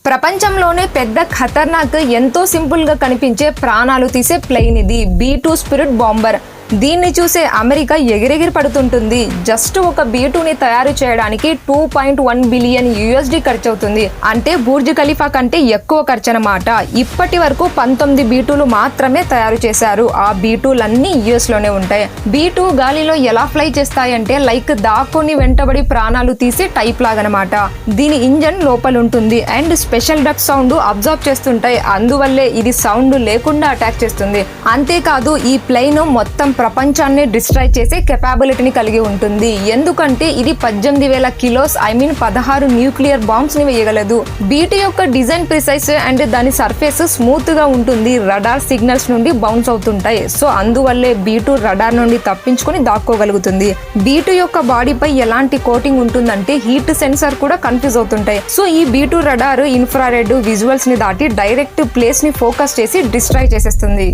ప్రపంచంలోనే పెద్ద ఖతర్నాక్ ఎంతో సింపుల్ గా కనిపించే ప్రాణాలు తీసే ప్లేన్ ఇది B-2 స్పిరిట్ బాంబర్. దీన్ని చూసే అమెరికా ఎగిరెగిరి పడుతుంటుంది. జస్ట్ ఒక B-2ని తయారు చేయడానికి 2.1 బిలియన్ USD ఖర్చు అవుతుంది. అంటే బుర్జ్ ఖలీఫా కంటే ఎక్కువ ఖర్చు అన్నమాట. ఇప్పటి వరకు 19 B-2లు మాత్రమే తయారు చేశారు. ఆ B-2లన్నీ US లోనే ఉంటాయి. B-2 గాలిలో ఎలా ఫ్లై చేస్తాయంటే లైక్ దాక్కుని వెంటబడి ప్రాణాలు తీసే టైప్ లాగనమాట. దీని ఇంజన్ లోపల ఉంటుంది and special duck sound observe చేస్తుంటాయి. అందువల్లే ఇది సౌండ్ లేకుండా అటాక్ చేస్తుంది. అంతేకాదు ఈ ప్లేన్ మొత్తం ప్రపంచాన్ని డిస్ట్రాయ్ చేసే కెపాబిలిటీని కలిగి ఉంటుంది. ఎందుకంటే ఇది 18,000 కిలోస్ 16 న్యూక్లియర్ బాంబ్స్ ని వేయగలదు. B-2 యొక్క డిజైన్ ప్రిసైజ్ అండ్ దాని సర్ఫేస్ స్మూత్ గా ఉంటుంది. రడార్ సిగ్నల్స్ నుండి బౌన్స్ అవుతుంటాయి. సో అందువల్లే B-2 రడార్ నుండి తప్పించుకొని దాక్కోగలుగుతుంది. B-2 యొక్క బాడీపై ఎలాంటి కోటింగ్ ఉంటుందంటే హీట్ సెన్సార్ కూడా కన్ఫ్యూజ్ అవుతుంటాయి. సో ఈ B-2 రడార్ ఇన్ఫ్రారెడ్ విజువల్స్ ని దాటి డైరెక్ట్ ప్లేస్ ని ఫోకస్ చేసి డిస్ట్రాయ్ చేసేస్తుంది.